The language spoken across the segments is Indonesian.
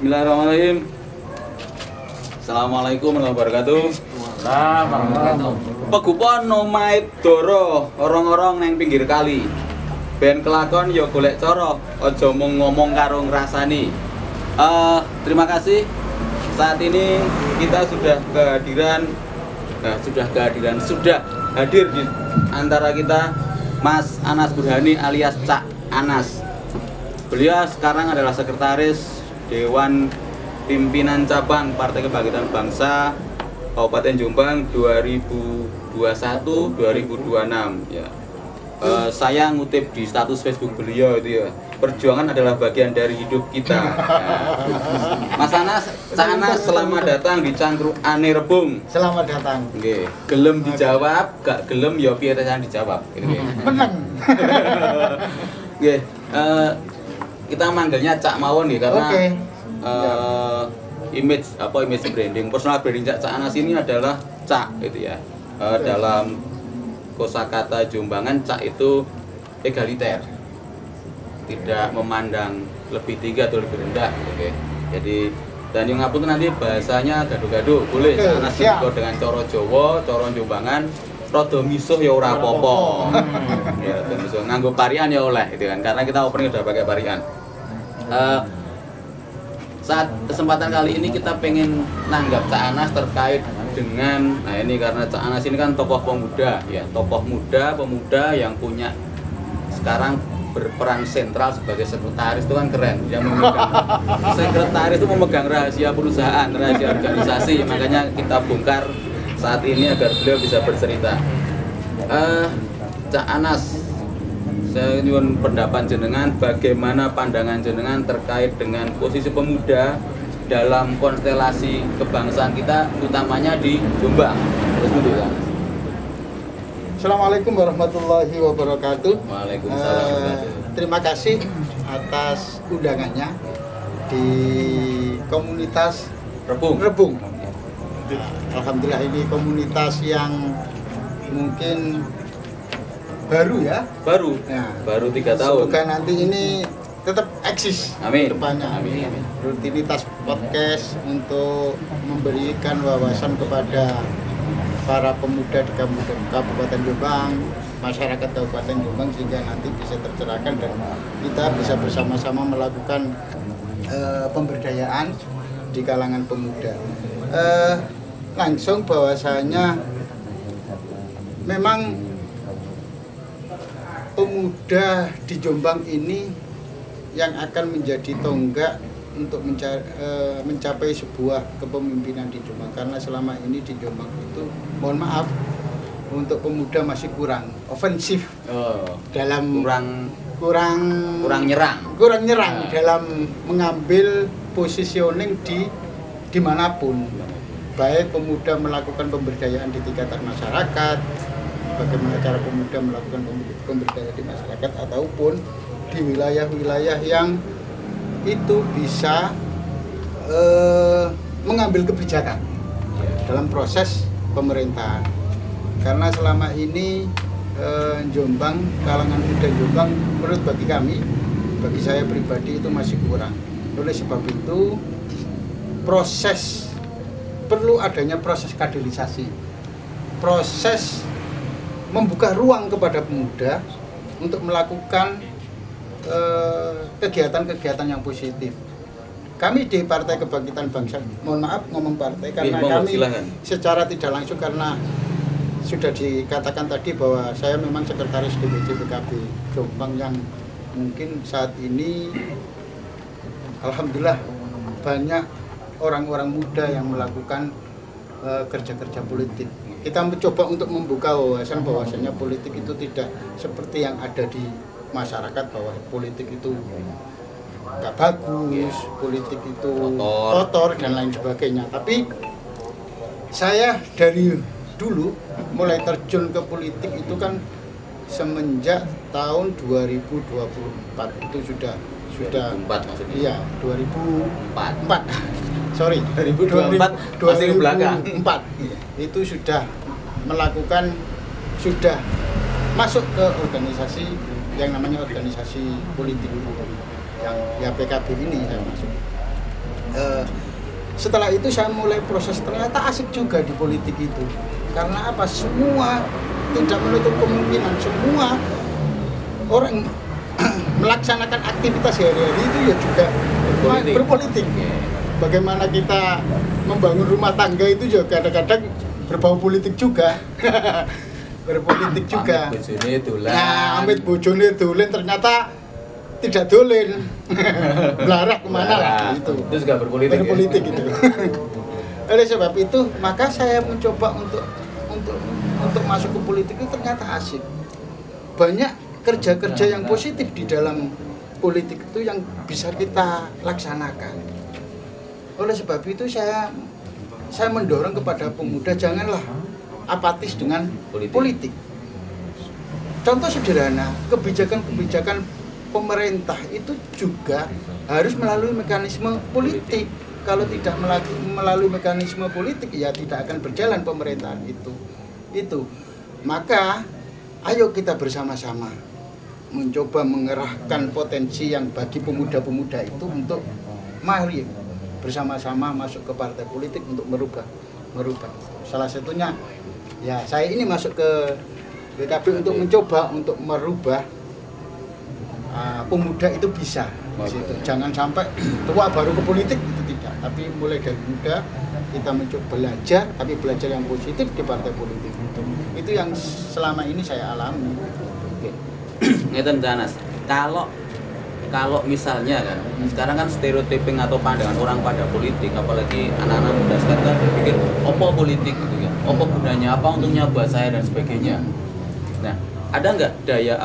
Bismillahirrahmanirrahim. Assalamualaikum warahmatullahi wabarakatuh. Pegupon omahe Doro, orang-orang neng pinggir kali. Ben kelakon ya golek cara, aja mung ngomong karo ngrasani. Terima kasih. Saat ini kita sudah hadir di antara kita Mas Anas Burhani alias Cak Anas. Beliau sekarang adalah sekretaris Dewan Pimpinan Cabang Partai Kebangkitan Bangsa Kabupaten Jombang 2021-2026 ya. Saya ngutip di status Facebook beliau itu ya, perjuangan adalah bagian dari hidup kita. Mas Anas, Cak Anas, selamat datang di Cangkruk Ane Rebung. Selamat datang. Nggih, gelem dijawab, gak gelem ya piye rasane dijawab. Menang. Nggih, kita manggilnya Cak mawon nih karena image branding, personal branding Cak Anas ini adalah Cak gitu ya. Dalam kosakata Jombangan, Cak itu egaliter, tidak memandang lebih tinggi atau lebih rendah. Oke. Jadi dan yang ngapun nanti bahasanya gaduh-gaduh boleh. Cak Anas juga dengan coro Jawa, coro Jombangan, rada misuh ya ora apa-apa. Ya, misuh nganggo parian ya oleh gitu kan. Karena kita opening udah pakai parian. Saat kesempatan kali ini kita pengen nanggap Cak Anas terkait dengan, nah ini karena Cak Anas ini kan tokoh pemuda ya, tokoh muda, pemuda yang punya sekarang berperan sentral sebagai sekretaris itu kan keren. Dia memegang sekretaris itu memegang rahasia perusahaan, rahasia organisasi, makanya kita bongkar saat ini agar beliau bisa bercerita. Cak Anas, saya nyuwun pendapat jenengan, bagaimana pandangan jenengan terkait dengan posisi pemuda dalam konstelasi kebangsaan kita, utamanya di Jombang. Assalamualaikum warahmatullahi wabarakatuh. Waalaikumsalam. Terima kasih atas undangannya di komunitas Rebung. Alhamdulillah ini komunitas yang mungkin baru ya, baru 3 tahun. Semoga nanti ini tetap eksis. Amin. Depannya. Amin. Rutinitas podcast untuk memberikan wawasan kepada para pemuda di Kabupaten Jombang, masyarakat Kabupaten Jombang, sehingga nanti bisa tercerahkan dan kita bisa bersama-sama melakukan pemberdayaan di kalangan pemuda. Langsung bahwasanya memang pemuda di Jombang ini yang akan menjadi tonggak untuk mencapai sebuah kepemimpinan di Jombang, karena selama ini di Jombang itu, mohon maaf, untuk pemuda masih kurang ofensif dalam kurang nyerang dalam mengambil positioning di dimanapun, baik pemuda melakukan pemberdayaan di tingkatan masyarakat, bagaimana cara pemuda melakukan pemberdayaan di masyarakat, ataupun di wilayah-wilayah yang itu bisa mengambil kebijakan dalam proses pemerintahan. Karena selama ini Jombang, kalangan muda Jombang, menurut bagi saya pribadi itu masih kurang. Oleh sebab itu perlu adanya proses kaderisasi, proses membuka ruang kepada pemuda untuk melakukan kegiatan-kegiatan yang positif. Kami di Partai Kebangkitan Bangsa, mohon maaf ngomong partai karena kami secara tidak langsung, karena sudah dikatakan tadi bahwa saya memang sekretaris DPC PKB Jombang yang mungkin saat ini alhamdulillah banyak orang-orang muda yang melakukan kerja-kerja politik. Kita mencoba untuk membuka bahwasannya politik itu tidak seperti yang ada di masyarakat, bahwa politik itu nggak bagus, politik itu kotor dan lain sebagainya. Tapi saya dari dulu mulai terjun ke politik itu kan semenjak tahun 2024 itu sudah 2004 maksudnya. Iya, 2004. Sorry, 2024 masih ke belakang. 4 itu sudah masuk ke organisasi yang namanya organisasi politik yang ya PKB ini saya masuk. Setelah itu saya mulai proses, ternyata asik juga di politik itu. Karena apa? Semua tidak menutup kemungkinan, semua orang melaksanakan aktivitas sehari-hari itu ya juga berpolitik. Bagaimana kita membangun rumah tangga itu juga kadang-kadang berbau politik juga. Berpolitik juga. Nah, amit bojone dolen ternyata tidak dolen. Belarak kemana lah itu. Itu juga berpolitik. Berpolitik ya? Itu. Oleh sebab itu, maka saya mencoba untuk masuk ke politik itu ternyata asik. Banyak kerja-kerja yang positif di dalam politik itu yang bisa kita laksanakan. Oleh sebab itu saya mendorong kepada pemuda janganlah apatis dengan politik. Contoh sederhana, kebijakan-kebijakan pemerintah itu juga harus melalui mekanisme politik. Kalau tidak melalui mekanisme politik ya tidak akan berjalan pemerintahan itu. Maka ayo kita bersama-sama mencoba mengerahkan potensi yang bagi pemuda-pemuda itu untuk mari bersama-sama masuk ke partai politik untuk merubah. Salah satunya ya saya ini masuk ke PKB untuk mencoba untuk merubah pemuda itu bisa. Jangan sampai tua baru ke politik, itu tidak. Tapi mulai dari muda kita mencoba belajar, tapi belajar yang positif di partai politik itu yang selama ini saya alami. Ngeten Janas, kalau misalnya kan sekarang kan stereotyping atau pandangan orang pada politik, apalagi anak-anak muda sekarang kan berpikir opo politik gitu ya, opo gunanya, apa untungnya buat saya dan sebagainya. Nah, ada nggak daya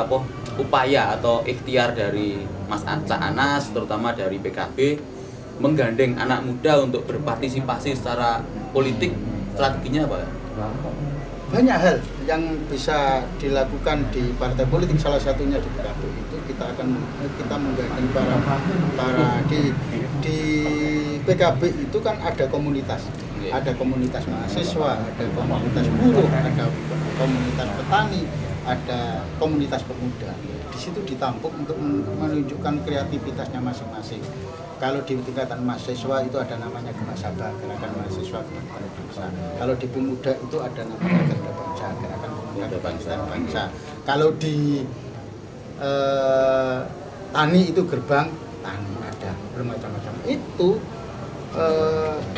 upaya atau ikhtiar dari Mas Cak Anas, terutama dari PKB, menggandeng anak muda untuk berpartisipasi secara politik? Strateginya apa? Banyak hal yang bisa dilakukan di partai politik, salah satunya di PKB itu kita menggandeng para di PKB itu kan ada komunitas. Ada komunitas mahasiswa, ada komunitas buruh, ada komunitas petani, ada komunitas pemuda. Di situ ditampung untuk menunjukkan kreativitasnya masing-masing. Kalau di tingkatan mahasiswa itu ada namanya Gemasaba, Gerakan Mahasiswa Kebangkitan Bangsa. Kalau di pemuda itu ada namanya Garda Bangsa, Gerakan Pemuda Kebangkitan Bangsa. Kalau di tani itu Gerbang Tani, ada bermacam-macam. Itu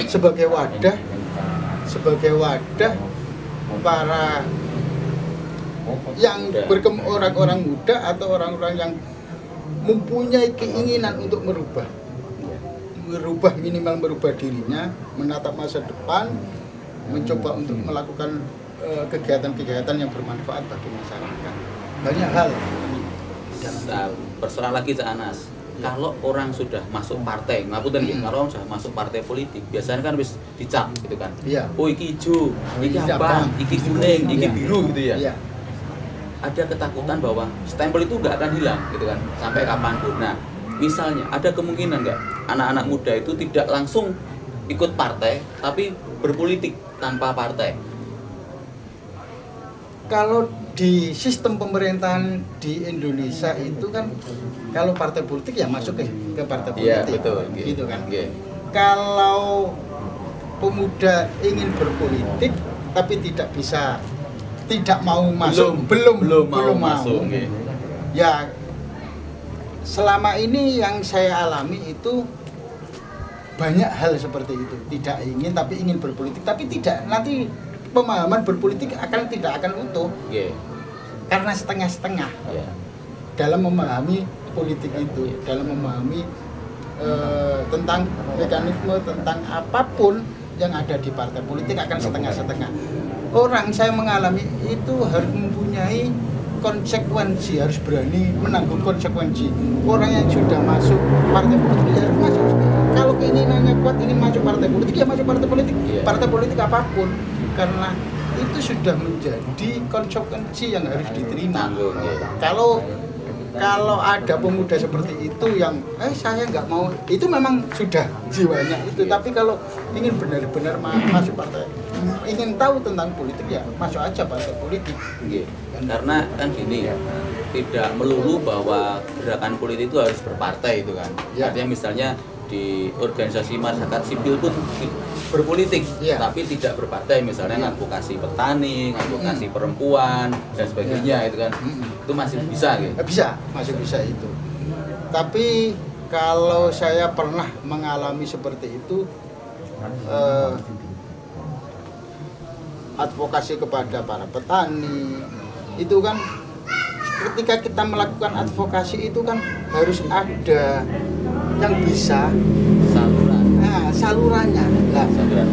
sebagai wadah para yang orang-orang muda atau orang-orang yang mempunyai keinginan untuk merubah minimal merubah dirinya, menatap masa depan, mencoba untuk melakukan kegiatan-kegiatan yang bermanfaat bagi masyarakat. Banyak hal. Persoalan lagi Cak Anas. Kalau orang sudah masuk partai, ngapunten nggih, kalau orang sudah masuk partai politik, biasanya kan wis dicap gitu kan. Iya. Oh iki ijo, iki abang, iki kuning, iki biru gitu ya. Iya. Ada ketakutan bahwa stempel itu nggak akan hilang gitu kan sampai kapanpun. Nah, misalnya ada kemungkinan nggak anak-anak muda itu tidak langsung ikut partai tapi berpolitik tanpa partai? Kalau di sistem pemerintahan di Indonesia itu kan kalau partai politik ya masuk ke partai politik. Iya, betul. Gitu kan. Okay. Kalau pemuda ingin berpolitik tapi tidak mau masuk, belum mau masuk. Okay. Ya selama ini yang saya alami itu banyak hal seperti itu, tidak ingin tapi ingin berpolitik, tapi tidak, nanti pemahaman berpolitik tidak akan utuh. Yeah. Karena setengah-setengah. Yeah. Dalam memahami politik itu, dalam memahami tentang mekanisme, tentang apapun yang ada di partai politik akan setengah-setengah. Orang saya mengalami itu harus mempunyai konsekuensi, harus berani menanggung konsekuensi. Orang yang sudah masuk partai politik ya harus masuk. Kalau keinginannya kuat ingin masuk partai politik ya masuk partai politik. Yeah. Partai politik apapun, karena itu sudah menjadi konsekuensi yang harus diterima. Kalau ada pemuda seperti itu yang saya nggak mau, itu memang sudah jiwanya itu. Tapi kalau ingin benar-benar masuk partai, ingin tahu tentang politik ya masuk aja partai politik. Karena kan gini, tidak melulu bahwa gerakan politik itu harus berpartai itu kan. Ya. Artinya misalnya di organisasi masyarakat sipil pun berpolitik, Iya. tapi tidak berpartai, misalnya Iya. advokasi petani, advokasi perempuan dan sebagainya, itu kan, itu masih bisa gitu. Masih bisa itu. Tapi kalau saya pernah mengalami seperti itu, advokasi kepada para petani, itu kan ketika kita melakukan advokasi itu kan harus ada yang bisa salurannya. Nah, Saluran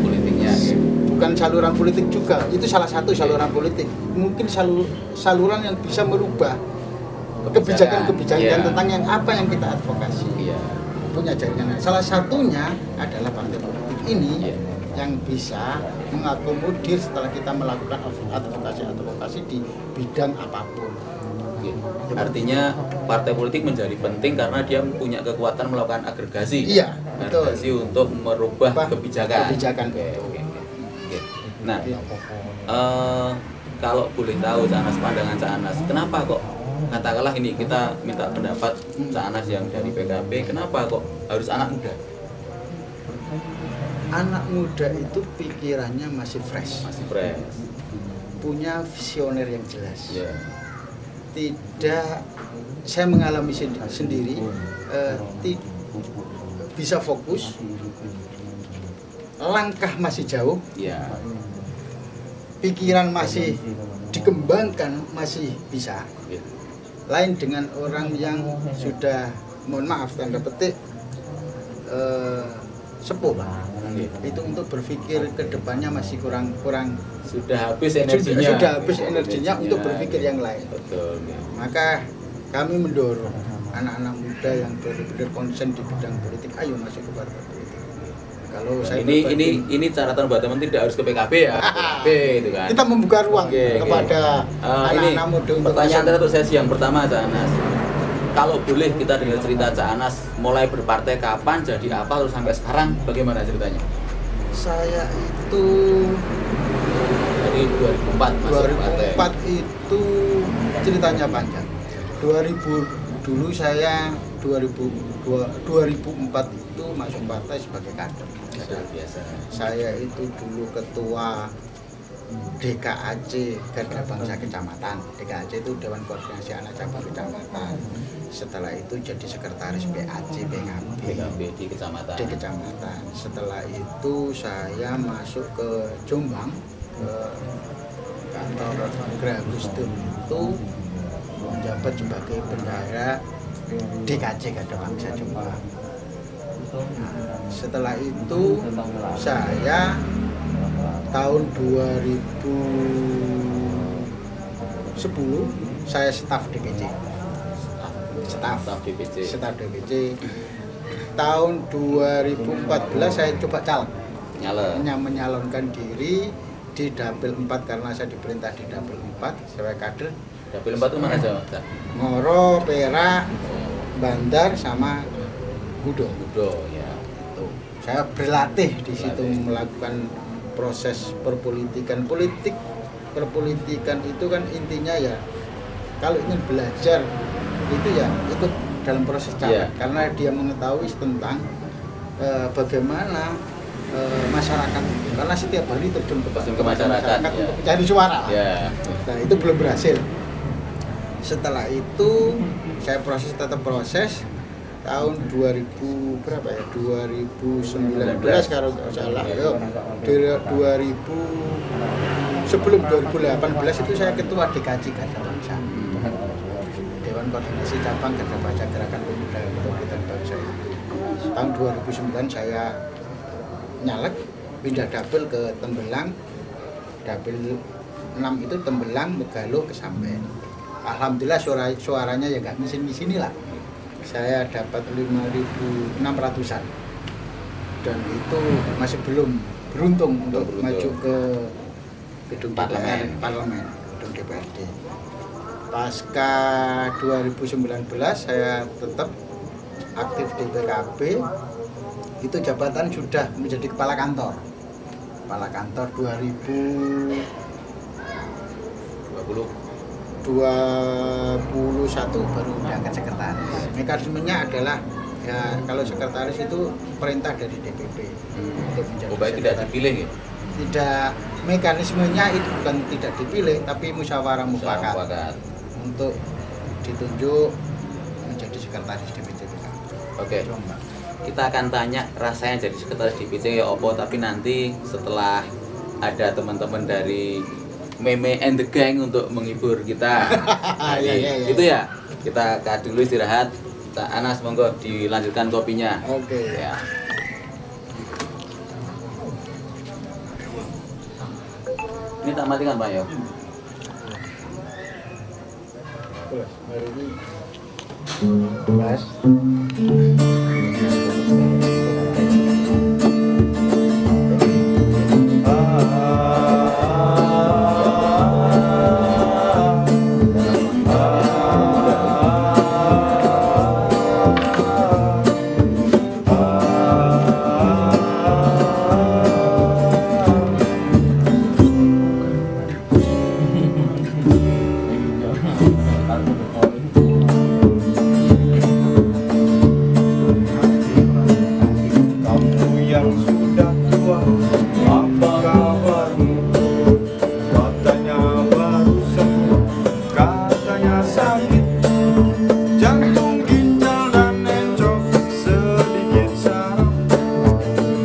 politiknya gitu. bukan saluran politik juga, itu salah satu saluran politik. Mungkin saluran yang bisa merubah kebijakan-kebijakan Iya. tentang yang apa yang kita advokasi. Iya. Punya jaringan. Salah satunya adalah partai politik ini Iya. yang bisa mengakomodir setelah kita melakukan advokasi di bidang apapun. Oke. Artinya partai politik menjadi penting karena dia punya kekuatan melakukan agregasi. Iya, betul. Agregasi untuk merubah Ubah kebijakan. Oke. Oke. Nah, kalau boleh tahu Cak Anas, pandangan Cak Anas, kenapa kok katakanlah ini kita minta pendapat Cak Anas yang dari PKB, kenapa kok harus anak muda? Anak muda itu pikirannya masih fresh, Masih fresh. punya visioner yang jelas. Ya. Tidak, saya mengalami sendiri, bisa fokus, langkah masih jauh, Ya. pikiran masih dikembangkan, masih bisa. Ya. Lain dengan orang yang sudah, mohon maaf tanda petik, sepuh. Itu untuk berpikir ke depannya masih kurang Sudah habis energinya. sudah habis energinya untuk berpikir yang lain. Betul. Ya. Maka kami mendorong anak-anak muda yang benar-benar konsen di bidang politik, ayo masuk ke partai politik. Kalau saya ini catatan buat teman, tidak harus ke PKB ya. PKB itu kan. kita membuka ruang Oke. kepada Ini anak-anak muda untuk pertanyaan masuk. untuk sesi yang pertama, Cak Anas. Kalau boleh kita dengar cerita Cak Anas mulai berpartai kapan, jadi apa, terus sampai sekarang bagaimana ceritanya? Saya itu Dari 2004 masuk partai. 2004 itu ceritanya panjang. 2000 dulu saya 2004 itu masuk partai sebagai kader. Luar biasa. Saya itu dulu ketua DKAC Garda Bangsa Kecamatan. DKAC itu Dewan Koordinasi Anak Cabang Kecamatan. Setelah itu jadi sekretaris PAC PKB di kecamatan. di kecamatan. Setelah itu saya masuk ke Jombang, ke kantor Gragustum itu menjabat sebagai bendahara DKC Garda Bangsa Jombang. Nah, setelah itu saya tahun 2010 saya staf DPC. Staf DPC. Tahun 2014 saya coba caleg, Nyala. menyalonkan diri di Dapil 4 karena saya diperintah di Dapil 4 sebagai kader. Dapil 4 itu mana aja, Cak? Ngoro, Perak, Bandar sama Gudo. Gudo ya. Tuh. Saya berlatih di situ Berlatih. melakukan proses perpolitikan. Perpolitikan itu kan intinya ya kalau ingin belajar itu ya ikut dalam proses caleg. Iya. Karena dia mengetahui tentang bagaimana masyarakat, karena setiap hari terjun Ke masyarakat, ya. untuk mencari suara. Ya. Nah, itu belum berhasil. Setelah itu saya tetap proses tahun 2000 berapa ya? 2019 kalau nggak salah. Yo, 2000 sebelum 2018 itu saya ketua DKC Garda Bangsa. Dewan Koordinasi Cabang Garda Bangsa Gerakan Pemuda Kebangkitan Bangsa itu. Tahun 2009 saya nyalek, pindah dapil ke Tembelang. Dapil 6 itu Tembelang, Megalo, Kesamben. Alhamdulillah suaranya ya nggak misin-misini lah. Saya dapat 5.600-an. Dan itu masih belum beruntung untuk maju ke gedung parlemen, gedung DPRD. Pasca 2019 saya tetap aktif di PKB. Itu jabatan sudah menjadi kepala kantor 2021 baru diangkat sekretaris. Mekanismenya adalah Ya, kalau sekretaris itu perintah dari DPP untuk menjadi Baik tidak sekretaris. dipilih ya? Tidak, mekanismenya itu bukan tidak dipilih, tapi musyawarah mufakat Mufakat. untuk ditunjuk menjadi sekretaris DPC PKB. Oke. Jombang. Kita akan tanya rasanya jadi sekretaris DPC ya opo, tapi nanti setelah ada teman-teman dari Meme and the Gang untuk menghibur kita. Iya. Itu ya. Kita dulu istirahat. Cak Anas monggo dilanjutkan kopinya. Oke. Ya. Ini tak matikan Pak ya. Hari ini Mas. Kamu yang sudah tua, apa kabarmu? Katanya baru sembuh, katanya sakit jantung, ginjal dan encok sedikit saraf.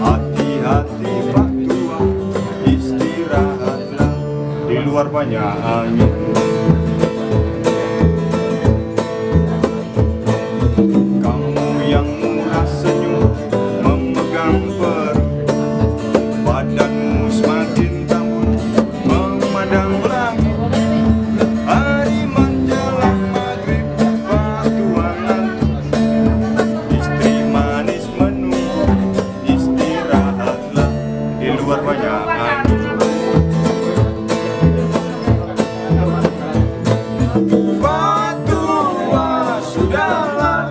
Hati-hati Pak Tua, istirahatlah, di luar banyak angin. Kamu yang murah senyum, memegang peri, badanmu semakin tambun, memandang langit. Hari menjelang maghrib, Pak Tua nanti, istri manis menunggu, istirahatlah, di luar banyak angin. Pak Tua, sudahlah,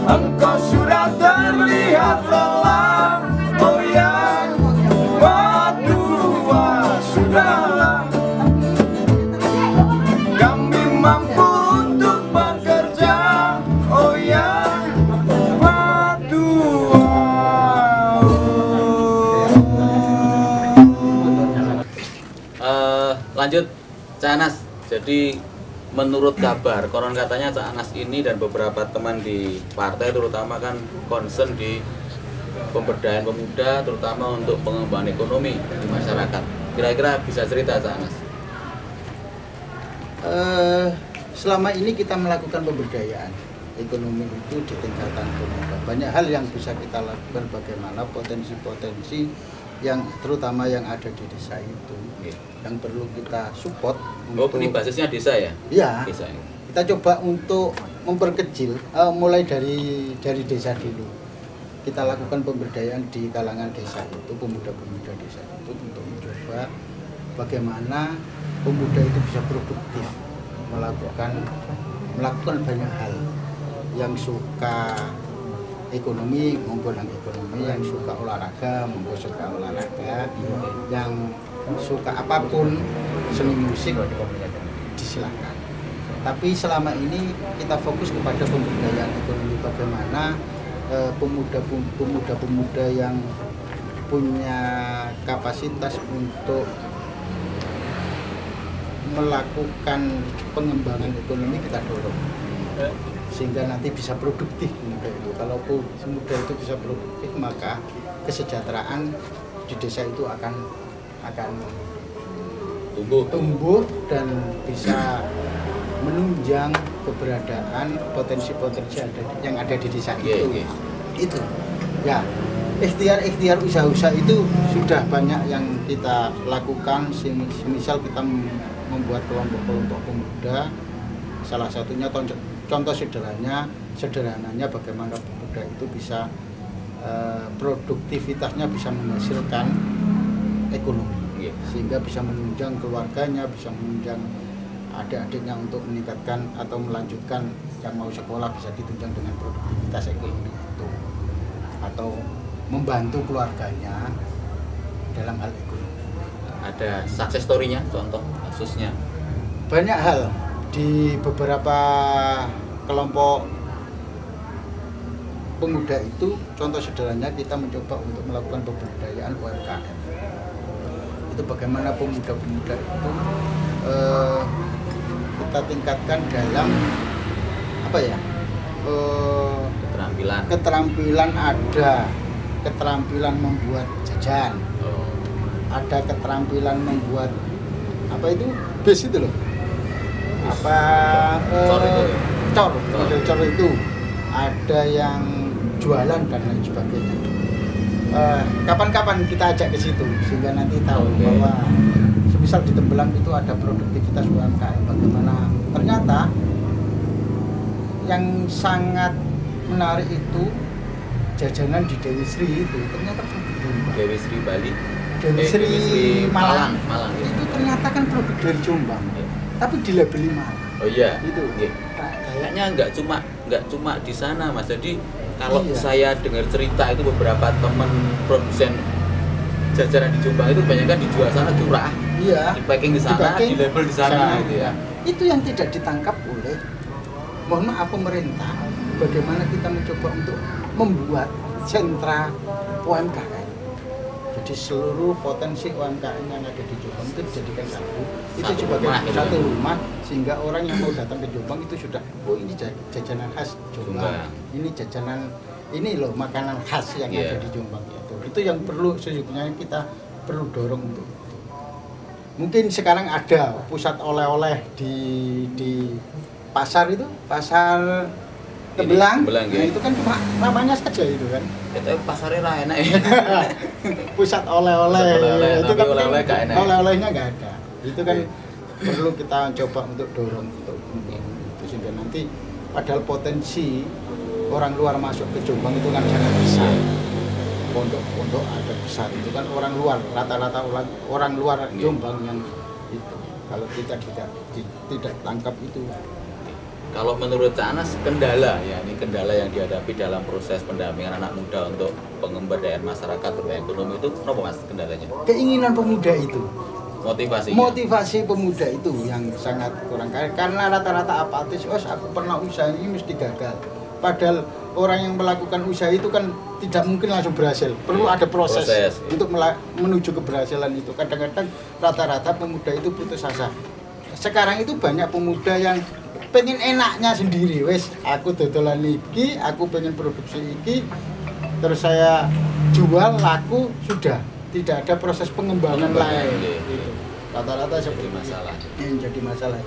engkau sudah terlihat lelah. Oh ya, Pak Tua, sudahlah, kami mampu untuk bekerja. Oh ya, Pak Tua. Lanjut Cak Anas. Jadi menurut kabar konon katanya Cak Anas ini dan beberapa teman di partai terutama kan concern di pemberdayaan pemuda, terutama untuk pengembangan ekonomi di masyarakat. Kira-kira bisa cerita Cak Anas? Selama ini kita melakukan pemberdayaan ekonomi itu di tingkatan pemuda. Banyak hal yang bisa kita lakukan, bagaimana potensi-potensi yang terutama yang ada di desa itu yang perlu kita support. Oh, ini basisnya desa ya? Iya. Desa ya. Kita coba untuk memperkecil, mulai dari desa dulu. Kita lakukan pemberdayaan di kalangan desa itu, pemuda-pemuda desa itu, untuk mencoba bagaimana pemuda itu bisa produktif, melakukan banyak hal. Yang suka ekonomi maupun yang ekonomi, yang suka olahraga maupun suka olahraga, yang suka apapun seni musik disilahkan. Tapi selama ini kita fokus kepada pemberdayaan ekonomi, bagaimana pemuda-pemuda yang punya kapasitas untuk melakukan pengembangan ekonomi kita dorong sehingga nanti bisa produktif pemuda itu. Kalau pemuda itu bisa produktif, maka kesejahteraan di desa itu akan tumbuh dan bisa menunjang keberadaan potensi-potensi yang ada di desa itu. Itu ya, ikhtiar usaha-usaha itu sudah banyak yang kita lakukan. Semisal kita membuat kelompok-kelompok pemuda, salah satunya contoh sederhananya bagaimana pemuda itu bisa produktivitasnya bisa menghasilkan ekonomi, sehingga bisa menunjang keluarganya, bisa menunjang adik-adiknya untuk meningkatkan atau melanjutkan yang mau sekolah, bisa ditunjang dengan produktivitas ekonomi itu, atau membantu keluarganya dalam hal ekonomi. Ada success story-nya, contoh kasusnya? Banyak hal di beberapa kelompok pemuda itu contoh sederhananya kita mencoba untuk melakukan pemberdayaan UMKM. Itu bagaimana pemuda-pemuda itu kita tingkatkan dalam apa ya, keterampilan ada, keterampilan membuat jajan, ada keterampilan membuat apa itu bis itu loh, apa cor itu, ada yang jualan dan lain sebagainya. Kapan-kapan kita ajak ke situ sehingga nanti tahu bahwa semisal di Tembelang itu ada produktivitas UMKM, bagaimana ternyata yang sangat menarik itu jajanan di Dewi Sri itu ternyata produk Jombang. Dewi Sri Bali, Dewi Sri Malang. Ya. Itu ternyata kan produk dari Jombang, tapi dilabeli Malang. Oh iya. Itu. Ya. Kayaknya nggak cuma di sana Mas. Jadi kalau saya dengar cerita itu beberapa teman produsen jajanan di Jombang itu banyak kan dijual sana curah. Iya. Di packing di sana, di label di sana gitu ya. Itu yang tidak ditangkap oleh, mohon maaf, pemerintah. Bagaimana kita mencoba untuk membuat sentra UMKM. Jadi seluruh potensi UMKM yang ada di Jombang itu dijadikan itu sebagai satu rumah, sehingga orang yang mau datang ke Jombang itu sudah, oh ini jajanan khas Jombang, ini jajanan, ini loh makanan khas yang ada di Jombang itu yang perlu sejujurnya kita perlu dorong untuk. Mungkin sekarang ada pusat oleh-oleh di pasar itu, pasar Tembelang, ya. Nah, itu kan cuma namanya saja itu kan. Tapi pasarnya lah enak ya. Pusat oleh-oleh, itu kan oleh-oleh gak enak. Oleh-olehnya nggak ada. Itu kan perlu kita coba untuk dorong untuk itu sehingga nanti padahal potensi orang luar masuk ke Jombang itu kan sangat besar. Pondok-pondok ada besar itu kan orang luar, rata-rata orang luar Jombang yang itu. Kalau kita tidak tangkap itu. Kalau menurut Cak Anas, kendala ya, ini kendala yang dihadapi dalam proses pendampingan anak muda untuk pengemberdayaan masyarakat berbagai ekonomi itu apa Mas kendalanya? Keinginan pemuda itu. Motivasi pemuda itu yang sangat kurang, karena rata-rata apatis. Oh, aku pernah usaha ini mesti gagal. Padahal orang yang melakukan usaha itu kan tidak mungkin langsung berhasil. Perlu ada proses. Untuk menuju keberhasilan itu. Kadang-kadang rata-rata pemuda itu putus asa. Sekarang itu banyak pemuda yang pengen enaknya sendiri, wes aku dodolan iki, aku pengen produksi iki, terus saya jual laku sudah, tidak ada proses pengembangan lain. Rata-rata seperti masalah. Yang jadi masalah.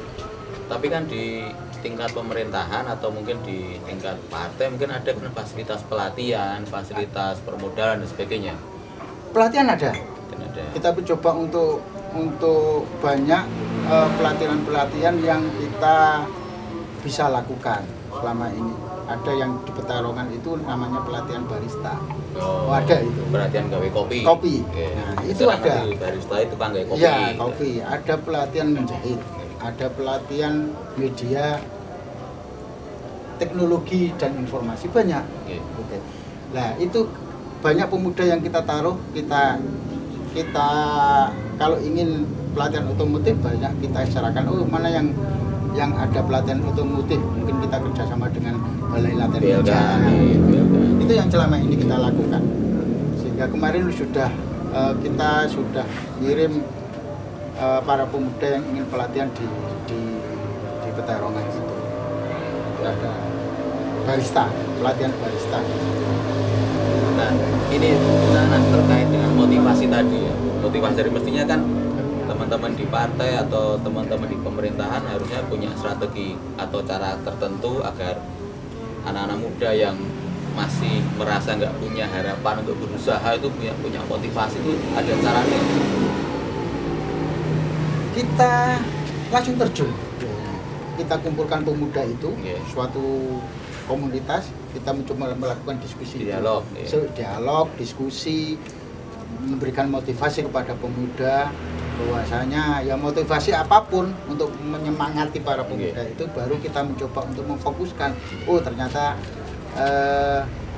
Tapi kan di tingkat pemerintahan atau mungkin di tingkat partai mungkin ada fasilitas pelatihan, fasilitas permodalan dan sebagainya. Pelatihan ada. Kita mencoba untuk banyak pelatihan-pelatihan yang kita bisa lakukan selama ini. Ada yang di Petarungan itu namanya pelatihan barista. Oh, ada itu. Pelatihan gawe kopi. Nah, itu ada. Barista itu panggai kopi. Iya, kopi. Ada pelatihan menjahit. Ada pelatihan media, teknologi dan informasi, banyak. Oke. Nah, itu banyak pemuda yang kita taruh, kita kalau ingin pelatihan otomotif banyak kita syaratkan. Oh, mana yang ada pelatihan otomotif, mungkin kita kerjasama dengan balai latihan kerja. Itu yang selama ini kita lakukan. Sehingga kemarin kita sudah kirim para pemuda yang ingin pelatihan di Petarungan itu. Ada barista, pelatihan barista. Nah, ini Nanas terkait dengan motivasi tadi ya. Motivasi dari mestinya kan teman-teman di partai atau teman-teman di pemerintahan harusnya punya strategi atau cara tertentu agar anak-anak muda yang masih merasa nggak punya harapan untuk berusaha itu punya motivasi, itu ada caranya. Kita langsung terjun, kita kumpulkan pemuda itu, suatu komunitas, kita mencoba melakukan diskusi, dialog, diskusi, memberikan motivasi kepada pemuda. Bahwasanya ya motivasi apapun untuk menyemangati para pemuda itu baru kita mencoba untuk memfokuskan. Oh, ternyata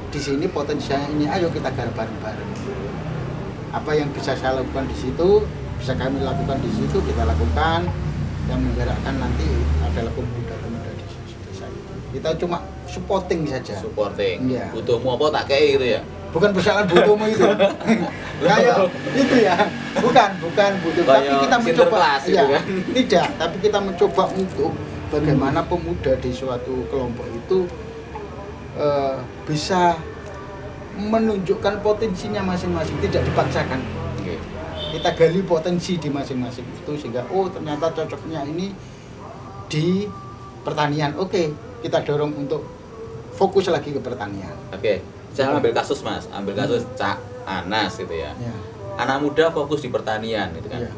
di sini potensinya ini, ayo kita garap bareng-bareng. Apa yang bisa saya lakukan di situ, bisa kami lakukan di situ, kita lakukan. Yang menggerakkan nanti adalah pemuda-pemuda di desa itu. Kita cuma supporting saja. Supporting. Iya. Butuhmu apa tak kei gitu ya. Bukan persoalan butuhmu itu. Kayak itu ya. Bukan butuh, tapi Kayak kita mencoba Sinterklas gitu kan. Tidak, tapi kita mencoba untuk bagaimana pemuda di suatu kelompok itu bisa menunjukkan potensinya masing-masing, tidak dipaksakan. Oke. Kita gali potensi di masing-masing itu sehingga ternyata cocoknya ini di pertanian. Oke, kita dorong untuk fokus lagi ke pertanian. Oke. Saya ambil kasus Mas, ambil kasus Cak Anas gitu ya. Ya. Anak muda fokus di pertanian gitu kan. Iya.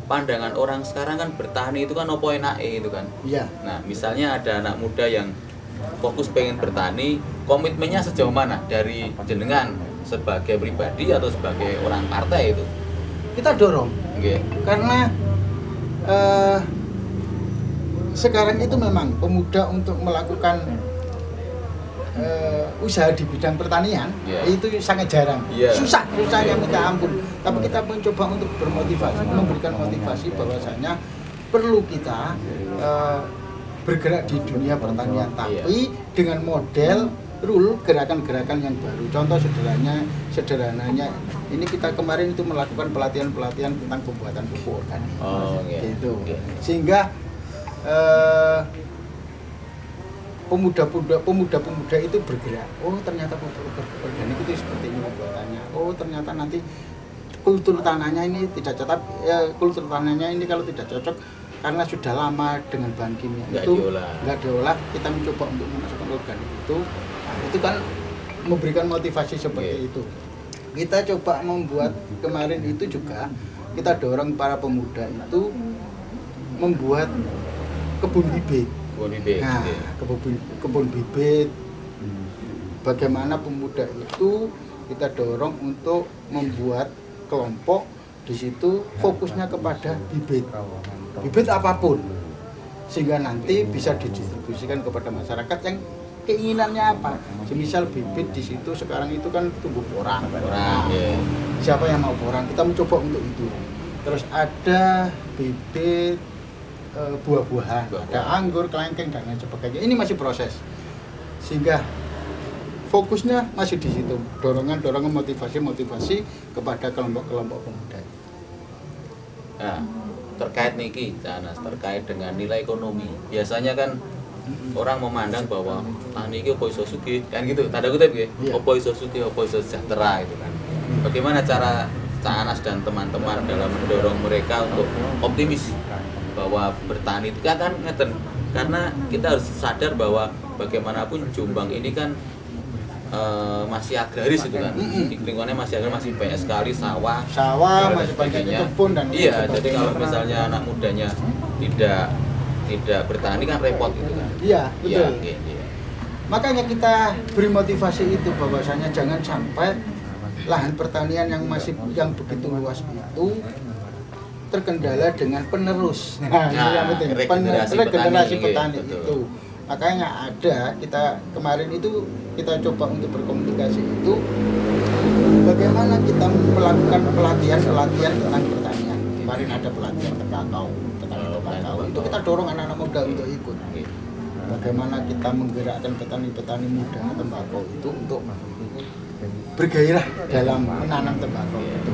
Pandangan orang sekarang kan bertani itu kan opo enake itu kan. Iya. Nah, misalnya ada anak muda yang fokus pengen bertani, komitmennya sejauh mana dari jenengan sebagai pribadi atau sebagai orang partai itu? Kita dorong Oke. karena sekarang itu memang pemuda untuk melakukan usaha di bidang pertanian itu sangat jarang, susahnya minta ampun. Tapi kita mencoba untuk bermotivasi, memberikan motivasi bahwasanya perlu kita bergerak di dunia pertanian, tapi dengan model rule gerakan-gerakan yang baru. Contoh sederhananya ini kita kemarin itu melakukan pelatihan tentang pembuatan pupuk organik. Gitu. Sehingga pemuda-pemuda itu bergerak. Ternyata pupuk organik itu seperti ini pembuatannya. Ternyata nanti kultur tanahnya ini tidak cocok. Kultur tanahnya ini kalau tidak cocok karena sudah lama dengan bahan kimia nggak diolah. Kita mencoba untuk memasukkan organik itu kan memberikan motivasi seperti itu. Kita coba membuat kemarin itu juga kita dorong para pemuda itu membuat kebun bibit. Nah, kebun bibit, bagaimana pemuda itu kita dorong untuk membuat kelompok di situ fokusnya kepada bibit apapun, sehingga nanti bisa didistribusikan kepada masyarakat yang keinginannya apa. Semisal bibit di situ sekarang itu kan tumbuh porang. Siapa yang mau porang? Kita mencoba untuk itu. Terus ada bibit buah-buahan, ada anggur, kelengkeng dan lain sebagainya. Ini masih proses, sehingga fokusnya masih di situ. Dorongan motivasi kepada kelompok-kelompok pemuda. Nah, terkait niki, Canas, terkait dengan nilai ekonomi. Biasanya kan orang memandang bahwa tani iki opo iso sugih, kan gitu. Tanda kutip nggih. Opo iso sugih, opo iso sejahtera itu kan. Bagaimana cara Cak Anas dan teman-teman dalam mendorong mereka untuk optimis bahwa bertani itu kan ngeten, karena kita harus sadar bahwa bagaimanapun Jombang ini kan masih agraris itu kan, lingkungannya masih agraris, masih banyak sekali sawah masih banyak kebun dan jadi kalau misalnya anak mudanya tidak bertani kan repot gitu kan. Iya, betul. Makanya kita beri motivasi itu bahwasanya jangan sampai lahan pertanian yang begitu luas itu terkendala dengan penerus. Regenerasi petani itu. Makanya kita kemarin itu kita coba untuk berkomunikasi itu bagaimana kita melakukan pelatihan tentang pertanian. Kemarin ada pelatihan tembakau, itu kita dorong anak-anak muda untuk ikut. Bagaimana kita menggerakkan petani-petani muda tembakau itu untuk bergairah dalam menanam tembakau itu.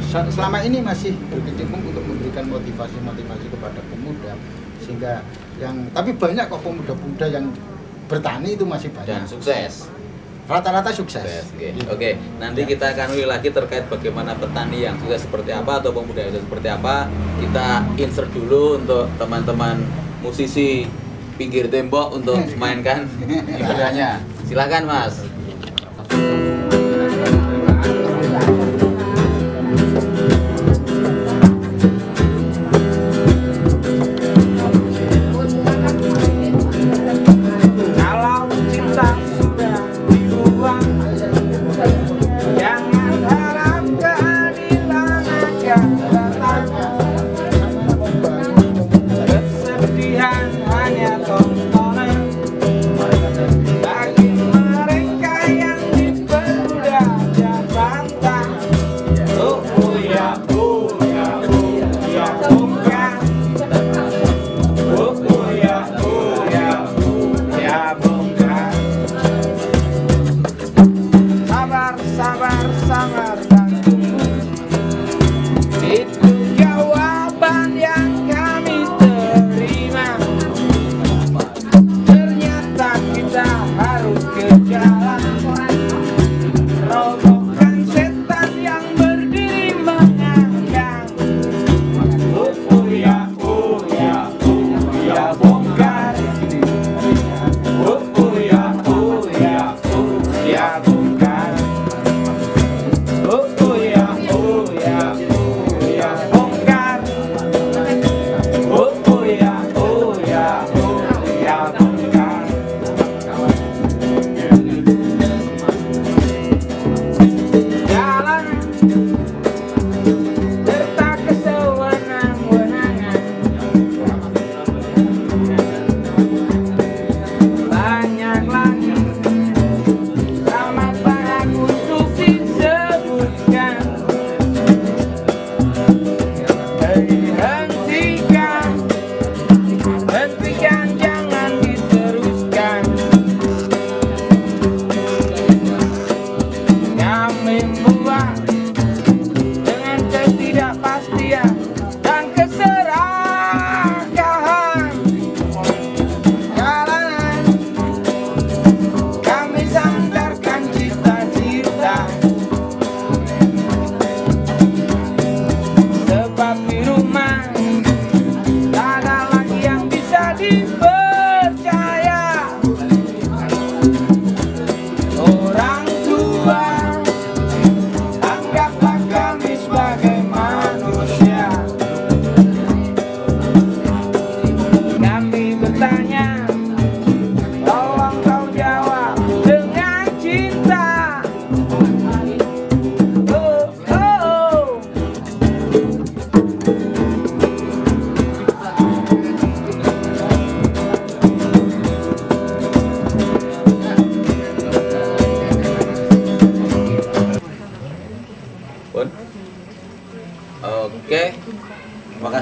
Dan selama ini masih berkecimpung untuk memberikan motivasi kepada pemuda, sehingga tapi banyak kok pemuda-pemuda yang bertani itu masih banyak dan sukses. Rata-rata sukses. Oke. Nanti kita akan ulik lagi terkait bagaimana petani yang sukses seperti apa atau pemuda itu seperti apa. Kita insert dulu untuk teman-teman musisi pinggir tembok untuk mainkan hiburannya. Silakan Mas. Bagi mereka yang diberi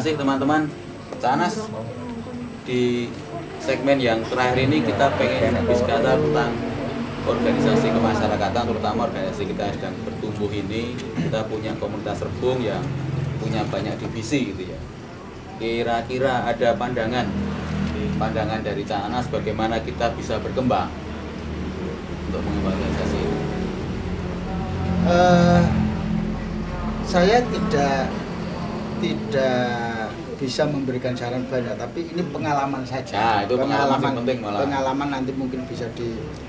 kasih teman-teman. Cak Anas, di segmen yang terakhir ini kita pengen bicara tentang organisasi kemasyarakatan, terutama organisasi kita yang sedang bertumbuh ini. Kita punya komunitas Rebung yang punya banyak divisi gitu ya. Kira-kira ada pandangan dari Cak Anas bagaimana kita bisa berkembang untuk mengembangkan organisasi ini? Saya tidak bisa memberikan saran banyak, tapi ini pengalaman saja. Nah, itu pengalaman penting malah. Pengalaman nanti mungkin bisa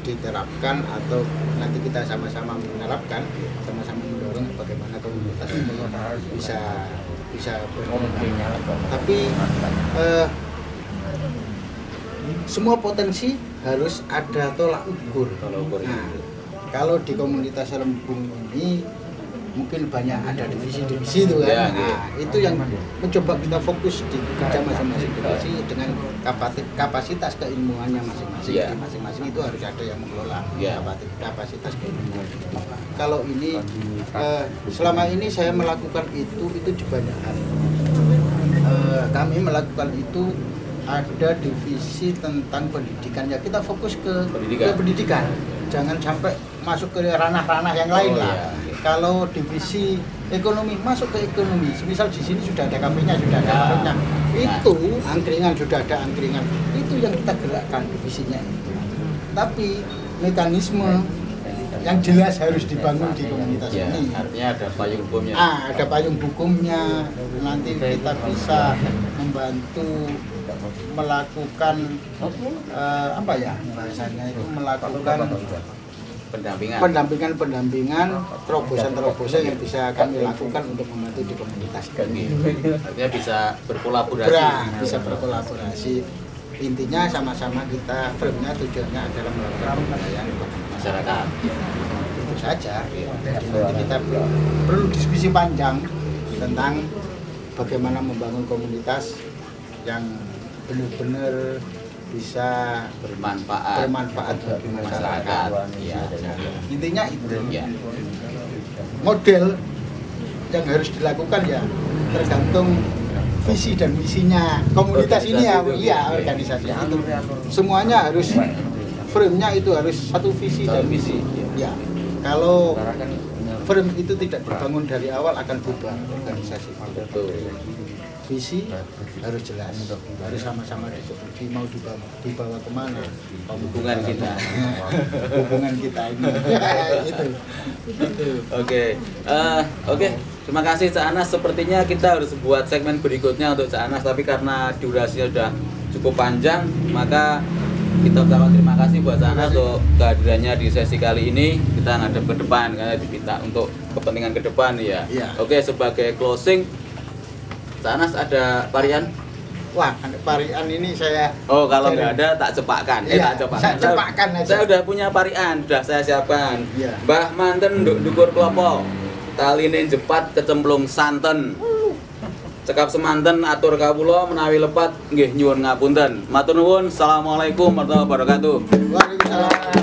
diterapkan atau nanti kita sama-sama menerapkan, sama-sama mendorong bagaimana komunitas ini bisa berkembang. Tapi semua potensi harus ada tolak ukur. Nah, kalau di komunitas Rebung ini mungkin banyak ada divisi-divisi itu kan. Ya, nah, itu yang mencoba kita fokus di kerja masing-masing divisi dengan kapasitas keilmuannya masing-masing. Ya. Masing-masing itu harus ada yang mengelola Ya. kapasitas keilmuan. Kalau ini selama ini saya melakukan itu di banyak hal. Kami melakukan itu ada divisi tentang pendidikan ya, kita fokus ke pendidikan. Jangan sampai masuk ke ranah-ranah yang lain lah. Iya. Kalau divisi ekonomi masuk ke ekonomi, misal di sini sudah ada kafenya, sudah ada warungnya, itu angkringan, sudah ada angkringan, itu yang kita gerakkan divisinya itu. Tapi mekanisme yang jelas harus dibangun di komunitas Ya, ini. artinya ada payung hukumnya. Ada payung hukumnya. Nanti kita bisa membantu melakukan apa ya bahasanya itu, melakukan pendampingan, terobosan yang bisa kami lakukan untuk membantu di komunitas ini. Artinya bisa berkolaborasi. Bisa berkolaborasi. Intinya sama-sama kita, frame-nya tujuannya adalah melakukan pemberdayaan Masyarakat. Itu saja. Jadi nanti kita perlu diskusi panjang tentang bagaimana membangun komunitas yang benar-benar bisa bermanfaat bagi masyarakat. Ya. Intinya itu. Ya. Model yang harus dilakukan ya tergantung visi dan misinya komunitas ini ya. Iya, organisasi itu. Semuanya harus frame-nya itu harus satu visi dan misi. Ya. Kalau frame itu tidak dibangun dari awal akan bubar organisasi. Betul. Visi harus jelas, harus sama-sama diskusi mau dibawa kemana Hubungan kita. hubungan kita ini. itu. Oke. Terima kasih Cak Anas. Sepertinya kita harus buat segmen berikutnya untuk Cak Anas, tapi karena durasinya sudah cukup panjang, maka kita ucapkan terima kasih buat Cak Anas untuk kehadirannya di sesi kali ini. Kita ngadep ke depan karena kita untuk kepentingan ke depan ya. Iya. Oke, sebagai closing, Cak Anas ada varian? Wah, varian ini saya. Oh, kalau nggak ada tak cepakkan. Iya, Tak cepakkan. saya cepakkan aja. Saya udah punya varian, sudah saya siapkan. Iya. Mbah manten dukur klopo. Taline jepat kecemplung santen. Cekap semanten atur kawula menawi lepat nggih nyuwun ngapunten. Matur nuwun. Assalamualaikum warahmatullahi wabarakatuh. Waalaikumsalam.